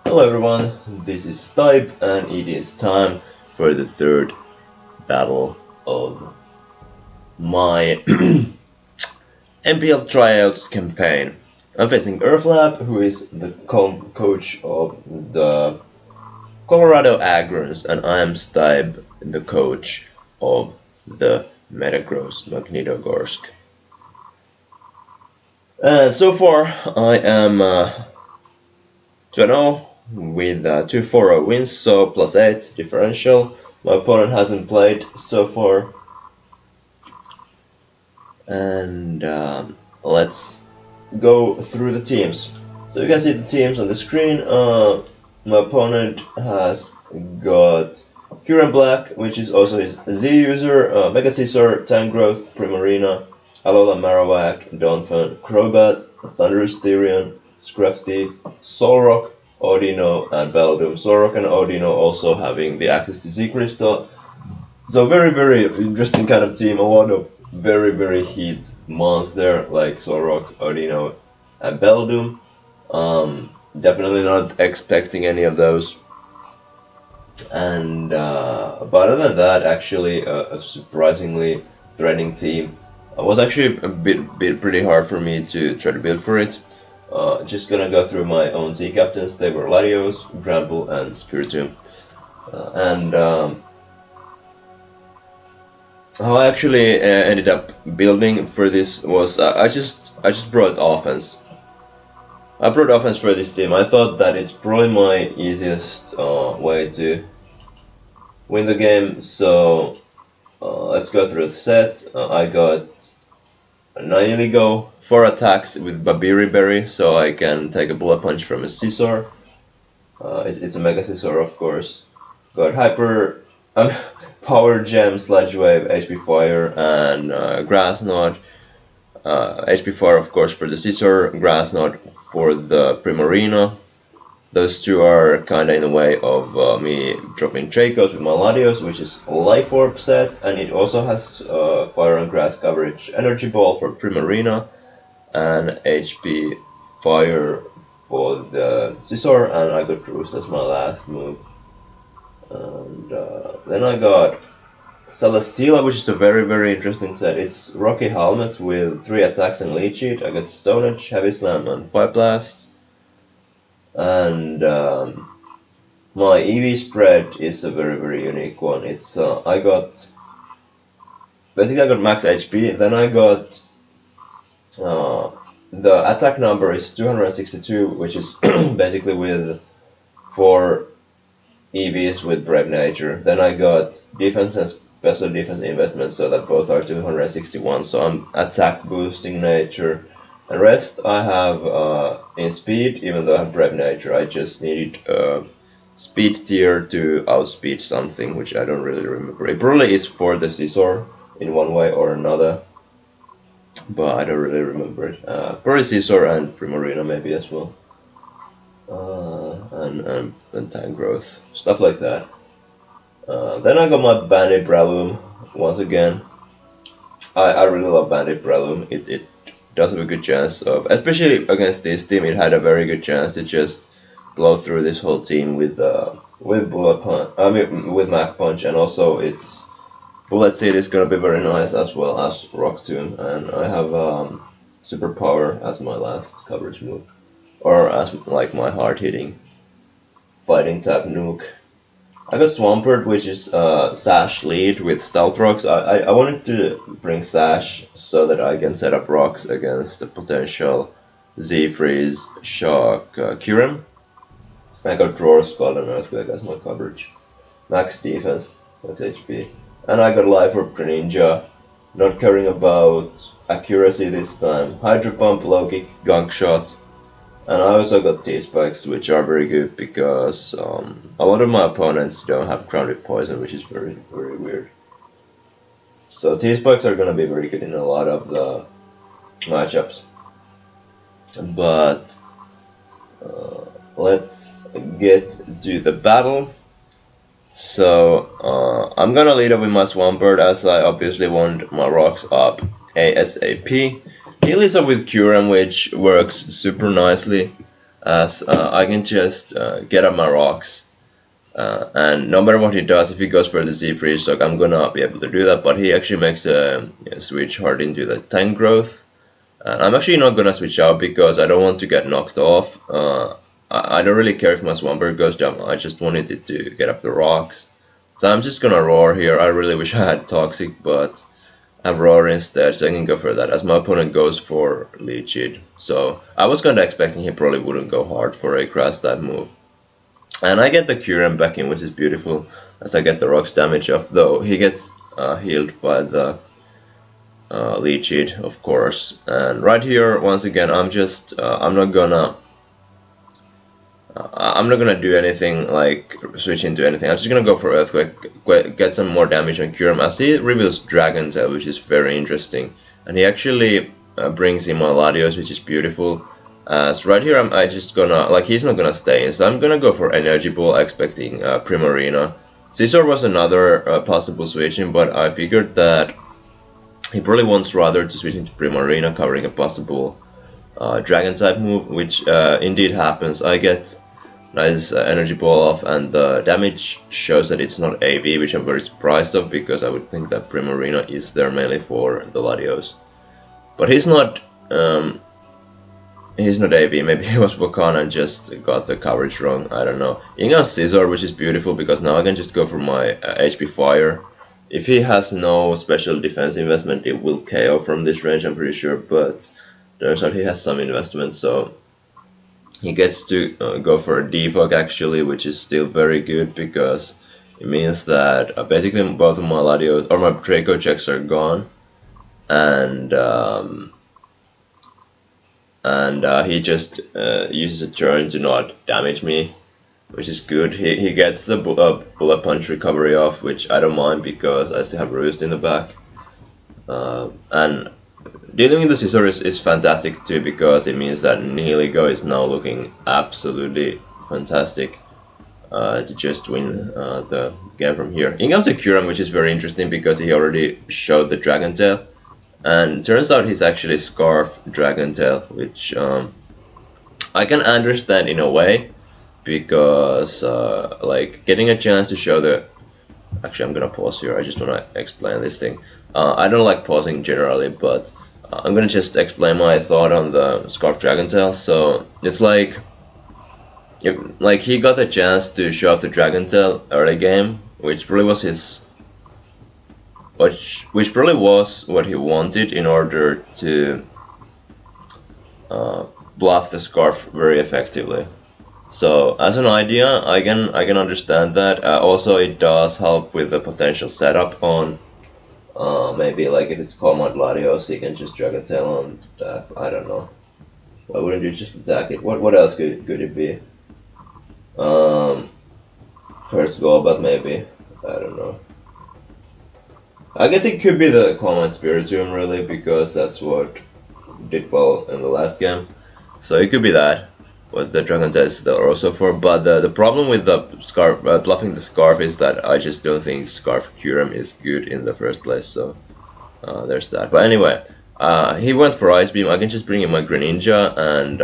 Hello everyone, this is Stipe and it is time for the third battle of my NPL Tryouts campaign. I'm facing Erflab, who is the coach of the Colorado Aggrons, and I am Stipe, the coach of the Metagross Magnitogorsk. So far I am 2-0 with 2-4-0 wins, so +8 differential. My opponent hasn't played so far. And let's go through the teams. So you can see the teams on the screen. My opponent has got Curran Black, which is also his Z user, Mega Scissor, Tank Growth, Primarina, Alola Marowak, Donphan, Crobat, Thunderous Tyrion, Scrafty, Solrock, Audino, and Beldum. Solrock and Audino also having the access to Z Crystal. So very interesting kind of team. A lot of very heat monster like Solrock, Audino, and Beldum. Definitely not expecting any of those. And but other than that, actually a surprisingly threatening team. It was actually a bit pretty hard for me to try to build for it. Just gonna go through my own Z captains. They were Latios, Granbull, and Spiritomb. How I actually ended up building for this was I just brought offense. I brought offense for this team. I thought that it's probably my easiest way to win the game. So let's go through the set. I got Nihiligo, 4 attacks with Babiri Berry, so I can take a bullet punch from a Scissor. It's a Mega Scissor, of course. Got Hyper, Power Gem, Sludge Wave, HP Fire, and Grass Knot. HP Fire, of course, for the Scissor, Grass Knot for the Primarina. Those two are kinda in the way of me dropping Dracos with my Latios, which is a Life Orb set, and it also has Fire and Grass coverage, Energy Ball for Primarina, and HP Fire for the Scissor, and I got Roost as my last move. And then I got Celesteela, which is a very interesting set. It's Rocky Helmet with 3 attacks and Leech Seed. I got Stone Edge, Heavy Slam, and Pipe Blast. And my EV spread is a very unique one. It's I got max HP. Then I got the attack number is 262, which is basically with 4 EVs with Brave Nature. Then I got defense and special defense investments, so that both are 261. So I'm attack boosting nature. And rest I have in speed, even though I have Brave Nature. I just needed speed tier to outspeed something, which I don't really remember. It probably is for the Scissor in one way or another, but I don't really remember it. Probably Scissor and Primarina maybe as well. And Tank Growth, stuff like that. Then I got my Bandit Breloom once again. I really love Bandit Breloom. It does have a good chance of, especially against this team, it had a very good chance to just blow through this whole team with Bullet Punch. I mean, with Mach Punch, and also its Bullet Seed is gonna be very nice as well as Rock Tomb, and I have Superpower as my last coverage move, or as like my hard hitting fighting type nuke. I got Swampert, which is Sash lead with Stealth Rocks. I wanted to bring Sash so that I can set up rocks against the potential Z-Freeze, Shock, Kyurem. I got Roar, Scald, and Earthquake as my coverage. Max defense, max HP. And I got Life Orb Greninja, not caring about accuracy this time. Hydro Pump, Low Kick, Gunk Shot. And I also got T-Spikes, which are very good because a lot of my opponents don't have Grounded Poison, which is very weird. So T-Spikes are gonna be very good in a lot of the matchups. But let's get to the battle. So I'm gonna lead up with my Swampert, as I obviously want my rocks up ASAP. He leads up with Kyurem, which works super nicely. as I can just get up my rocks. And no matter what he does, if he goes for the Z-Freeze stock, I'm gonna be able to do that. But he actually makes a switch hard into the tank growth. And I'm actually not gonna switch out because I don't want to get knocked off. I don't really care if my Swampert goes down. I just wanted it to get up the rocks. So I'm just gonna roar here. I really wish I had Toxic, but I have Roar instead, so I can go for that as my opponent goes for Leech Seed. So I was kinda expecting he probably wouldn't go hard for a grass type move. And I get the Kyurem back in, which is beautiful, as I get the rocks damage off, though he gets healed by the Leech Seed, of course. And right here, once again, I'm not gonna do anything like switch into anything. I'm just gonna go for Earthquake, get some more damage on Kyurem as he reveals Dragon Tail, which is very interesting. And he actually brings in my Latios, which is beautiful. So right here, I just gonna, like, he's not gonna stay in, so I'm gonna go for Energy Ball, expecting Primarina. Scizor was another possible switching, but I figured that he probably wants rather to switch into Primarina, covering a possible Dragon type move, which indeed happens. I get nice Energy Ball off, and the damage shows that it's not AV, which I'm very surprised of, because I would think that Primarina is there mainly for the Latios. But he's not AV, maybe he was Wakana and just got the coverage wrong, I don't know. Inga Scizor, which is beautiful because now I can just go for my HP Fire. If he has no special defense investment, it will KO from this range, I'm pretty sure, but turns out he has some investment, so he gets to go for a Defog actually, which is still very good because it means that basically both of my Latios, or my Draco checks are gone, and he just uses a turn to not damage me, which is good. He gets the Bullet Punch recovery off, which I don't mind because I still have Roost in the back. And dealing with the Scizor is fantastic too, because it means that Nihiligo is now looking absolutely fantastic to just win the game from here. In comes a Kyurem, which is very interesting because he already showed the Dragon Tail. And turns out he's actually Scarf Dragon Tail, which I can understand in a way, because like getting a chance to show the... Actually, I'm gonna pause here, I just wanna explain this thing. I don't like pausing generally, but I'm gonna just explain my thought on the Scarf Dragon Tail. So it's like he got the chance to show off the Dragon Tail early game, which probably was his... Which probably was what he wanted in order to bluff the Scarf very effectively. So as an idea, I can understand that. Also, it does help with the potential setup on maybe like if it's Command Latios, you can just Dragon Tail on that. I don't know. Why wouldn't you just attack it? What else could it be? Cursed Golbat maybe. I don't know. I guess it could be the Command Spiritomb really, because that's what did well in the last game. So it could be that, what the Dragon Tail is also for. But the problem with the Scarf, bluffing the Scarf, is that I just don't think Scarf Kyurem is good in the first place. So there's that. But anyway, he went for Ice Beam. I can just bring in my Greninja, and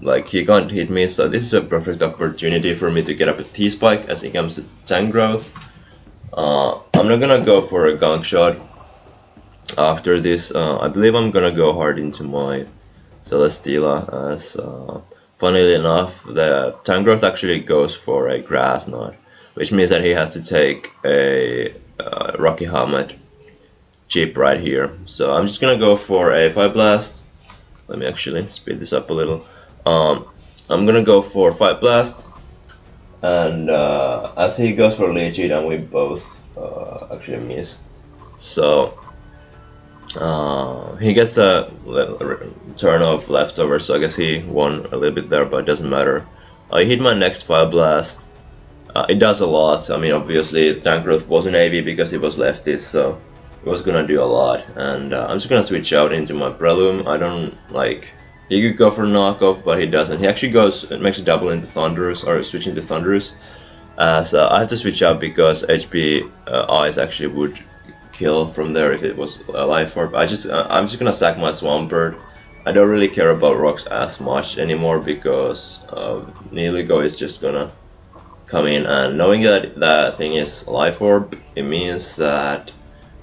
like he can't hit me. So this is a perfect opportunity for me to get up a T-Spike as he comes to Tank Growth. I'm not gonna go for a Gunk Shot after this. I believe I'm gonna go hard into my Celesteela, as funnily enough the Tank Growth actually goes for a Grass Knot, which means that he has to take a Rocky Helmet chip right here. So I'm just gonna go for a Fire Blast. Let me actually speed this up a little. I'm gonna go for Fire Blast. And as he goes for Leech Seed, and we both actually miss. So he gets a turn of leftover, so I guess he won a little bit there, but it doesn't matter. I hit my next Fire Blast. It does a lot. I mean, obviously Tank Growth wasn't AV because he was lefty, so it was gonna do a lot. And I'm just gonna switch out into my Breloom. I don't like... He could go for knockoff, but he doesn't. He actually makes a double into Thunderous, or switch into Thunderous. So I have to switch out because HP Ice actually would kill from there if it was a Life Orb. I'm just gonna sack my Swampert. I don't really care about rocks as much anymore because Nihiligo is just gonna come in, and knowing that that thing is Life Orb, it means that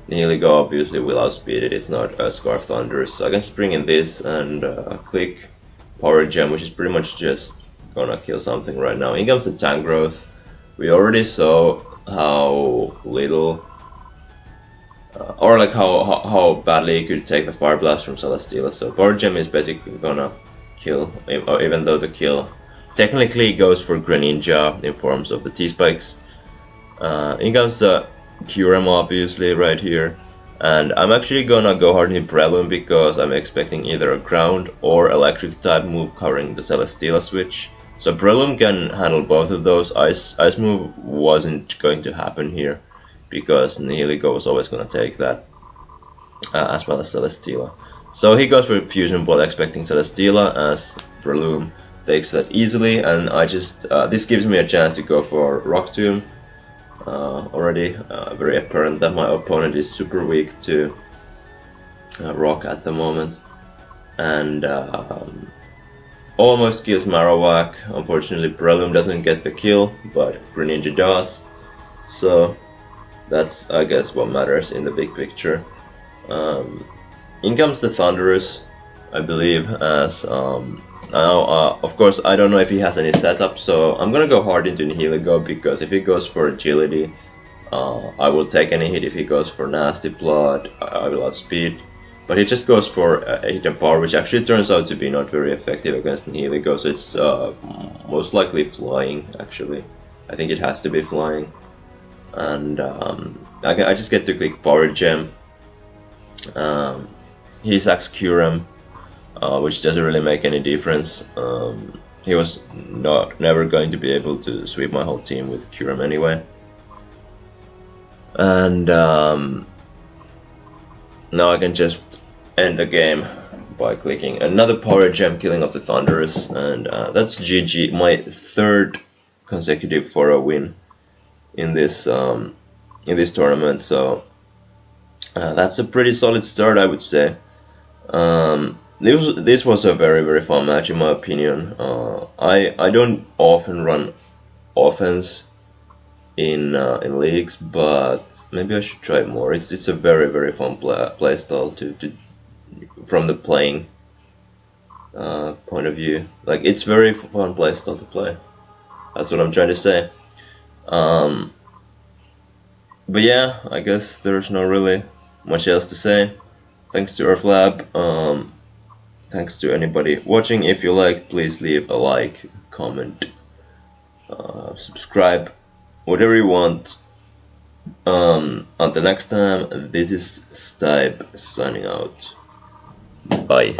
Nihiligo obviously will outspeed it. It's not a Scarf Thunder, so I can just bring in this and click Power Gem, which is pretty much just gonna kill something right now. In comes the Tank Growth. We already saw how little, or like how badly he could take the Fire Blast from Celesteela. So Power Gem is basically gonna kill, even though the kill technically goes for Greninja in forms of the T-Spikes. In comes the Kyurem obviously right here, and I'm actually gonna go hard in Breloom because I'm expecting either a ground or electric type move covering the Celesteela switch. So Breloom can handle both of those. Ice move wasn't going to happen here because Nihiligo was always gonna take that, as well as Celesteela. So he goes for Fusion Ball expecting Celesteela, as Breloom takes that easily, and I just this gives me a chance to go for Rock Tomb. Already very apparent that my opponent is super weak to rock at the moment, and almost kills Marowak. Unfortunately Breloom doesn't get the kill, but Greninja does, so that's, I guess, what matters in the big picture. In comes the Thunderous, I believe, as now, of course, I don't know if he has any setup, so I'm gonna go hard into Nihiligo, because if he goes for Agility, I will take any hit. If he goes for Nasty Blood, I will outspeed. But he just goes for a Hidden Power, which actually turns out to be not very effective against Nihiligo, so it's most likely Flying, actually. I think it has to be Flying. And I just get to click Power Gem. He sacks Kyurem, which doesn't really make any difference. He was never going to be able to sweep my whole team with Kyurem anyway. And now I can just end the game by clicking another Power Gem, killing off the Thunderous, and that's GG, my third consecutive 4-0 win in this tournament. So that's a pretty solid start, I would say. This was a very fun match in my opinion. I don't often run offense in leagues, but maybe I should try it more. It's a very fun playstyle to from the playing point of view. Like, it's very fun playstyle to play. That's what I'm trying to say. But yeah, I guess there's not really much else to say. Thanks to Erflab. Thanks to anybody watching. If you liked, please leave a like, comment, subscribe, whatever you want. Until next time, this is Stipe signing out. Bye.